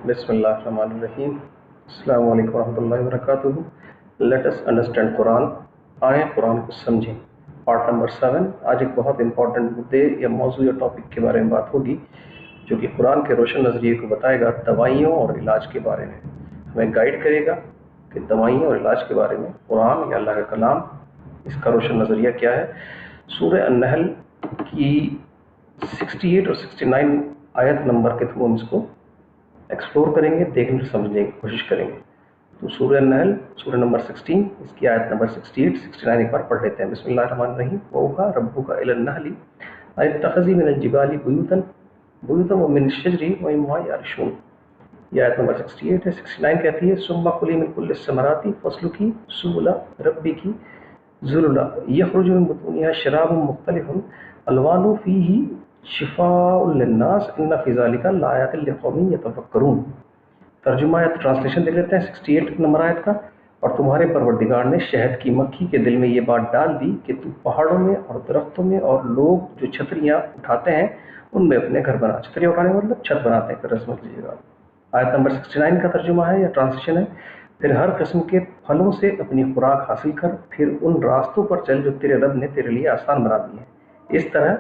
बिस्मिल्लाहिर्रहमानिर्रहीम। अस्सलामु अलैकुम रहमतुल्लाहि व बरकातुहू। Let us understand Quran. आए कुरान को समझें। Part number 7। आज एक बहुत इंपॉर्टेंट मुद्दे या मौजू या टॉपिक के बारे में बात होगी, जो कि कुरान के रोशन नज़रिए को बताएगा। दवाइयों और इलाज के बारे में हमें गाइड करेगा कि दवाइयों और इलाज के बारे में कुरान या अल्लाह का कलाम, इसका रोशन नज़रिया क्या है। सूरह अन-नहल की 68 और 69 आयत नंबर के थ्रू हम इसको एक्सप्लोर करेंगे, देखने समझने की कोशिश करेंगे। तो सूरह अन-नहल सूरह नंबर 16, इसकी आयत नंबर 68 69 एक बार पढ़ लेते हैं। बिस्मिल्लाहिर्रहमानिर्रहीम। वौहा रब्बुका इलन-नहली अत्तखज़ी मिनल जिबाली बुयूतन व मिन शजरी व मिम्मा यारिशून। ये आयत नंबर 68 है। 69 कहती है सुम्मा कुली मिन कुल्लि समराती फस्लुकी सुबुला रब्बिकी ज़ुलुला यख़रुजु मिन बुतूनिहा शराबुन मुख्तलिफुन अलवानु फ़ीही शिफ़ाउल लिन्नास इन्ना फ़ी ज़ालिका लआयातिन लिक़ौमिन यतफ़क्करून। तर्जुमा या ट्रांसलेशन देख लेते हैं 68 नंबर आयत का। और तुम्हारे परवरदिगार ने शहद की मक्खी के दिल में ये बात डाल दी कि तू पहाड़ों में और दरख्तों में और लोग जो छतरियाँ उठाते हैं उनमें अपने घर बना। छतरियाँ उठाने का मतलब छत बनाते हैं, फिर समझ लीजिएगा। आयत नंबर 69 का तर्जुमा है या ट्रांसलेशन है, फिर हर किस्म के फलों से अपनी खुराक हासिल कर, फिर उन रास्तों पर चल जो तेरे रब ने तेरे लिए आसान बना दिए हैं। इस तरह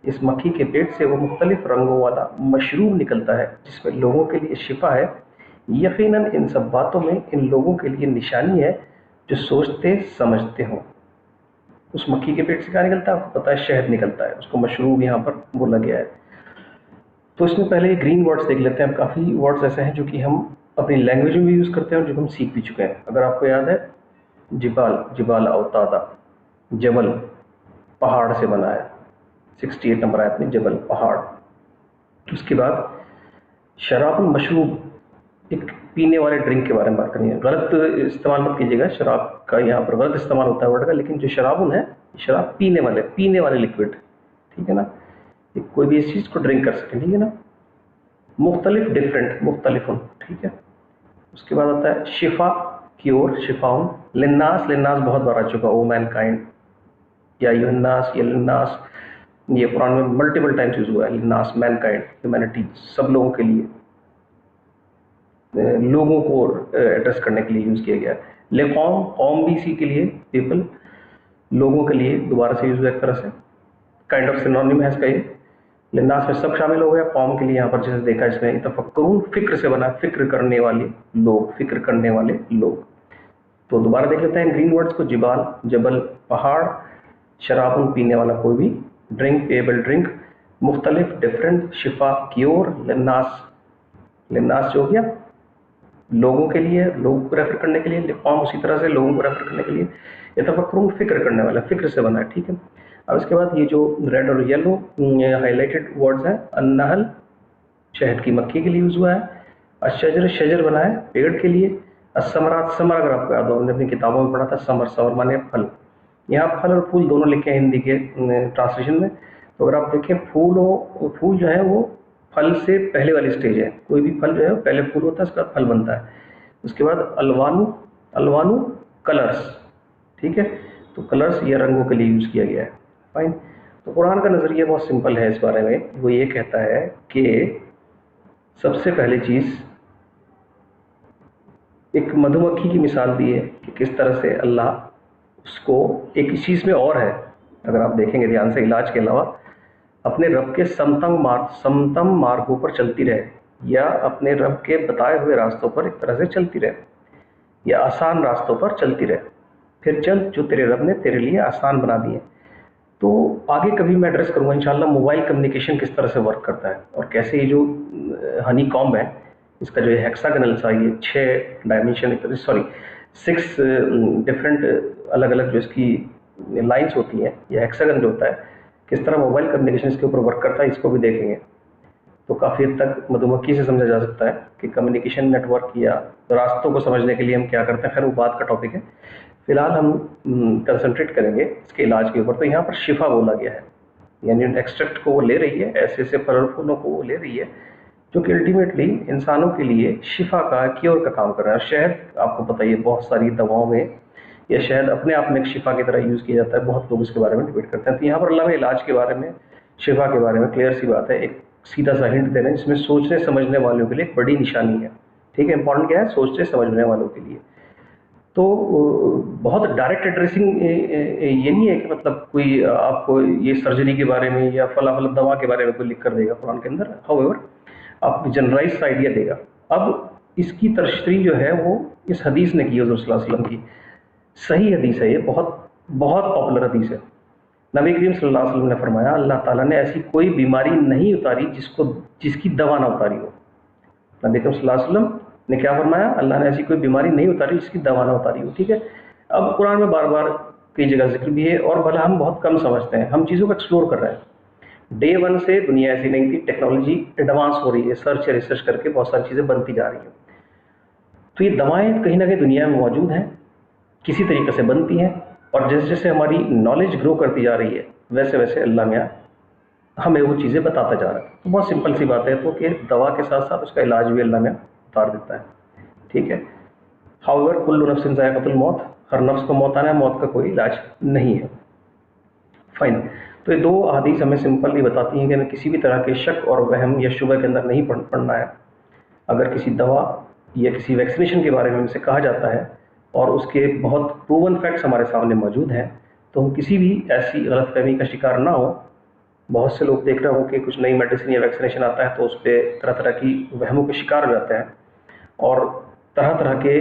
इस मक्खी के पेट से वो मुख्तलिफ रंगों वाला मशरूब निकलता है जिसमें लोगों के लिए शिफा है। यकीनन इन सब बातों में इन लोगों के लिए निशानी है जो सोचते समझते हों। उस मक्खी के पेट से क्या निकलता है? आपको पता है, शहद निकलता है, उसको मशरूब यहाँ पर बोला गया है। तो इसमें पहले ग्रीन वर्ड्स देख लेते हैं। काफ़ी वर्ड्स ऐसे हैं जो कि हम अपनी लैंग्वेज में भी यूज़ करते हैं और जो हम सीख भी चुके हैं। अगर आपको याद है, जिबाल, जिबाल अवतादा, जबल पहाड़ से बना है। 68 नंबर आयत में जबल पहाड़। उसके बाद शराबुन मशरूब, एक पीने वाले ड्रिंक के बारे में बात करनी है। गलत इस्तेमाल मत कीजिएगा, शराब का यहाँ पर गलत इस्तेमाल होता है वर्ड का, लेकिन जो शराबुन है शराब पीने वाले लिक्विड, ठीक है ना। कोई भी इस चीज़ को ड्रिंक कर सके, ठीक है ना। मुख्तलिफ, डिफरेंट, मुख्तलिफुन, ठीक है। उसके बाद आता है शिफा, क्योर, शिफाउन। लिन्नास, लिन्नास बहुत बार आ चुका, ओ मैनकाइंड या युन्नास या लिन्नास, ये कुरान में मल्टीपल टाइम्स यूज हुआ है। लिन्नास, मैनकाइंड, ह्यूमैनिटी, सब लोगों के लिए, लोगों को एड्रेस करने के लिए यूज़ किया गया है। लिक़ौम, कौम भी इसी के लिए, पीपल, लोगों के लिए दोबारा से यूज़ हुआ एक तरह से, काइंड ऑफ सिनोनिम है इसका ये। लिन्नास में सब शामिल हो गया। कौम के लिए यहाँ पर जैसे देखा इसमें तफक्कुरून, फिक्र से बना, फिक्र करने वाले लोग, फिक्र करने वाले लोग। तो दोबारा देख लेते हैं ग्रीन वर्ड्स को। जिबाल, जबल, पहाड़। शराबुन, पीने वाला कोई भी ड्रिंक, पेएबल ड्रिंक। मुख्तलिफ, डिफरेंट। शिफा, क्योर। लिन्नास, लिन्नास जो हो गया लोगों के लिए, लोगों को रेफर करने के लिए। लिक़ौम उसी तरह से लोगों को रेफर करने के लिए। यतफ़क्करून, फिक्र करने वाला, फिक्र से बना है, ठीक है। अब इसके बाद ये जो रेड और येलो हाईलाइटेड वर्ड्स हैं, अन-नहल शहद की मक्खी के लिए यूज़ हुआ है। अश-शजर, शजर बना है पेड़ के लिए। अस-समरात, समर अगर आपको याद हो, हमने अपनी किताबों में पढ़ा था, समर, समर माने फल। यहाँ फल और फूल दोनों लिखे हैं हिंदी के ट्रांसलेशन में। तो अगर आप देखें, फूल जो है वो फल से पहले वाली स्टेज है। कोई भी फल जो है पहले फूल होता है, उसके बाद फल बनता है। उसके बाद अलवानु, अलवानु कलर्स, ठीक है। तो कलर्स ये रंगों के लिए यूज़ किया गया है, फाइन। तो कुरान का नज़रिया बहुत सिंपल है इस बारे में। वो ये कहता है कि सबसे पहली चीज़, एक मधुमक्खी की मिसाल दी है कि किस तरह से अल्लाह उसको एक चीज़ में और है, अगर आप देखेंगे ध्यान से, इलाज के अलावा अपने रब के समतम मार्गों पर चलती रहे, या अपने रब के बताए हुए रास्तों पर एक तरह से चलती रहे, या आसान रास्तों पर चलती रहे। फिर चल जो तेरे रब ने तेरे लिए आसान बना दिए। तो आगे कभी मैं एड्रेस करूँगा इंशाल्लाह मोबाइल कम्युनिकेशन किस तरह से वर्क करता है, और कैसे ये जो हनी कॉम्ब है, इसका जो हेक्सागोनल सा, ये 6 डायमेंशन, 6 डिफरेंट अलग अलग जो इसकी लाइंस होती हैं, या हेक्सागन जो होता है, किस तरह मोबाइल कम्युनिकेशन इसके ऊपर वर्क करता है, इसको भी देखेंगे। तो काफ़ी हद तक मधुमक्खी से समझा जा सकता है कि कम्युनिकेशन नेटवर्क या रास्तों को समझने के लिए हम क्या करते हैं। खैर वो बात का टॉपिक है, फिलहाल हम कंसंट्रेट करेंगे इसके इलाज के ऊपर। तो यहाँ पर शिफा बोला गया है, यानी एक्सट्रैक्ट को वो ले रही है, ऐसे ऐसे फल और फूलों को वो ले रही है जो कि अल्टीमेटली इंसानों के लिए शिफा का, क्योर का काम कर रहा है। शहद आपको पता ही है, बहुत सारी दवाओं में यह शहद अपने आप में एक शिफा की तरह यूज़ किया जाता है। बहुत लोग इसके बारे में डिबेट करते हैं। तो यहाँ पर अल्लाह में इलाज के बारे में, शिफा के बारे में क्लियर सी बात है। एक सीधा सा हिंट दे रहे हैं जिसमें सोचने समझने वालों के लिए एक बड़ी निशानी है। ठीक है, इंपॉर्टेंट क्या है? सोचने समझने वालों के लिए। तो बहुत डायरेक्ट एड्रेसिंग ये नहीं है कि मतलब कोई आपको ये सर्जरी के बारे में या फला फला दवा के बारे में कोई लिख कर देगा कुरान के अंदर, हाउएवर आपको जनरलाइज आइडिया देगा। अब इसकी तशरीह जो है वो इस हदीस ने की, हुज़ूर सल्लल्लाहु अलैहि वसल्लम की। सही हदीस है ये, बहुत बहुत पॉपुलर हदीस है। नबी करीम सल्लल्लाहु अलैहि वसल्लम ने फरमाया, अल्लाह ताला ने ऐसी कोई बीमारी नहीं उतारी जिसकी दवा ना उतारी हो। नबी करीम सल्लल्लाहु अलैहि वसल्लम ने क्या फरमाया? अल्लाह ने ऐसी कोई बीमारी नहीं उतारी जिसकी दवा ना उतारी हो। ठीक है, अब कुरान में बार बार कई जगह जिक्र भी है, और भला हम बहुत कम समझते हैं, हम चीज़ों को एक्सप्लोर कर रहे हैं। डे वन से दुनिया ऐसी नहीं थी, टेक्नोलॉजी एडवांस हो रही है, सर्च या रिसर्च करके बहुत सारी चीज़ें बनती जा रही हैं। तो ये दवाएं कहीं ना कहीं दुनिया में मौजूद हैं, किसी तरीके से बनती हैं, और जैसे जैसे हमारी नॉलेज ग्रो करती जा रही है वैसे वैसे अल्लाह मियाँ हमें वो चीज़ें बताता जा रहा है। तो बहुत सिंपल सी बात है, तो कि दवा के साथ साथ उसका इलाज भी अल्लाह मियाँ उतार देता है। ठीक है, हाउएवर कुल्लु नफ्सिन ज़ाइक़तुल मौत, हर नफ्स को मौत आना है, मौत का कोई इलाज नहीं है। फाइन, तो ये दो हदीस हमें सिंपल ही बताती हैं कि हमें किसी भी तरह के शक और वहम या शुबह के अंदर नहीं पड़ना है। अगर किसी दवा या किसी वैक्सीनेशन के बारे में हमसे कहा जाता है और उसके बहुत प्रूवन फैक्ट्स हमारे सामने मौजूद हैं, तो हम किसी भी ऐसी गलतफहमी का शिकार ना हो। बहुत से लोग देख रहे हो कि कुछ नई मेडिसिन या वैक्सीनेशन आता है तो उस पर तरह तरह की वहमों के शिकार हो जाते हैं, और तरह तरह के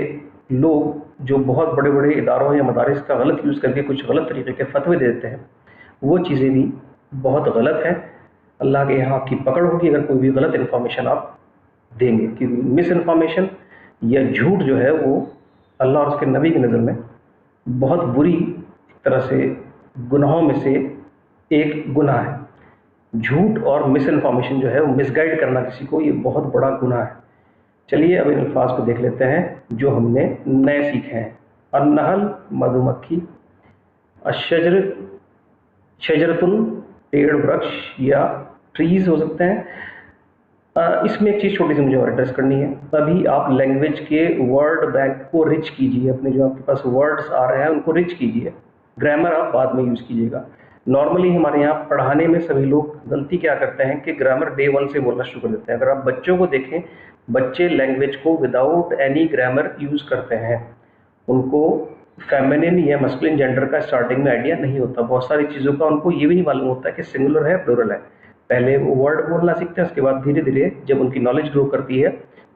लोग जो बहुत बड़े बड़े इदारों या मदारिस का गलत यूज़ करके कुछ गलत तरीके के फतवे देते हैं, वो चीज़ें भी बहुत गलत है। अल्लाह के यहाँ आपकी पकड़ होगी अगर कोई भी गलत इन्फॉर्मेशन आप देंगे, क्योंकि मिस इन्फॉर्मेशन या झूठ जो है वो अल्लाह और उसके नबी की नज़र में बहुत बुरी तरह से गुनाहों में से एक गुनाह है। झूठ और मिस इन्फॉर्मेशन जो है वो मिसगाइड करना किसी को, ये बहुत बड़ा गुनाह है। चलिए अब इन अल्फाज को देख लेते हैं जो हमने नए सीखे हैं। अन्नहल मधुमक्खी, अशजर शजरतुन पेड़ वृक्ष या ट्रीज हो सकते हैं। इसमें एक चीज़ छोटी सी मुझे और एड्रेस करनी है। तभी आप लैंग्वेज के वर्ड बैंक को रिच कीजिए, अपने जो आपके पास वर्ड्स आ रहे हैं उनको रिच कीजिए। ग्रामर आप बाद में यूज़ कीजिएगा। नॉर्मली हमारे यहाँ पढ़ाने में सभी लोग गलती क्या करते हैं कि ग्रामर डे वन से बोलना शुरू कर देते हैं। अगर आप बच्चों को देखें, बच्चे लैंग्वेज को विदाउट एनी ग्रामर यूज़ करते हैं। उनको फेमिनिन या मस्कुलिन जेंडर का स्टार्टिंग में आइडिया नहीं होता। बहुत सारी चीज़ों का उनको ये भी नहीं मालूम होता कि सिंगुलर है प्लूरल है। पहले वो वर्ड बोलना सीखते हैं, उसके बाद धीरे धीरे जब उनकी नॉलेज ग्रो करती है,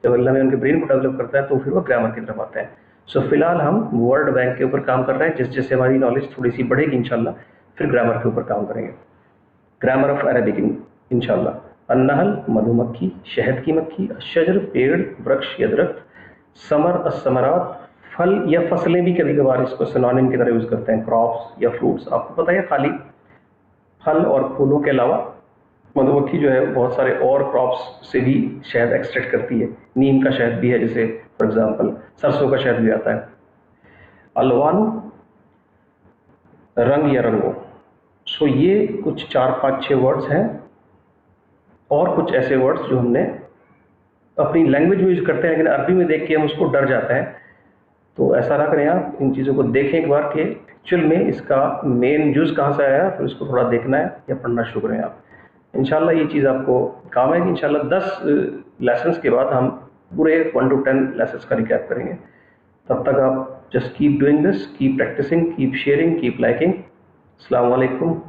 जब अल्लाह में उनके ब्रेन को डेवलप करता है, तो फिर वो ग्रामर की तरफ आते हैं। सो फिलहाल हम वर्ड बैंक के ऊपर काम कर रहे हैं। जिस जैसे हमारी नॉलेज थोड़ी सी बढ़ेगी इंशाल्लाह फिर ग्रामर के ऊपर काम करेंगे। ग्रामर ऑफ अरबिक इंशाल्लाह। अन्नहल मधुमक्खी, शहद की मक्खी, शजर पेड़ वृक्ष या दरख्त, समर असमरात फल या फसलें भी कभी कभार इसको सिनोनिम की तरह यूज़ करते हैं, क्रॉप्स या फ्रूट्स। आपको पता है खाली फल और फूलों के अलावा मधुमक्खी जो है बहुत सारे और क्रॉप्स से भी शहद एक्सट्रैक्ट करती है। नीम का शहद भी है, जैसे फॉर एग्जांपल सरसों का शहद भी आता है। अलवान रंग या रंगों। सो ये कुछ 4-5-6 वर्ड्स हैं, और कुछ ऐसे वर्ड्स जो हमने अपनी लैंग्वेज में यूज करते हैं लेकिन अरबी में देख के हम उसको डर जाते हैं। तो ऐसा ना करें, आप इन चीज़ों को देखें एक बार कि एक्चुअल में इसका मेन यूज़ कहाँ से आया, फिर इसको थोड़ा देखना है या पढ़ना शुरू करें आप। इंशाल्लाह ये चीज़ आपको काम आएगी। इंशाल्लाह 10 लेसन्स के बाद हम पूरे 1 to 10 लेसन्स का रिकैप करेंगे। तब तक आप just keep doing this, keep practising, keep sharing, keep liking. अस्सलाम वालेकुम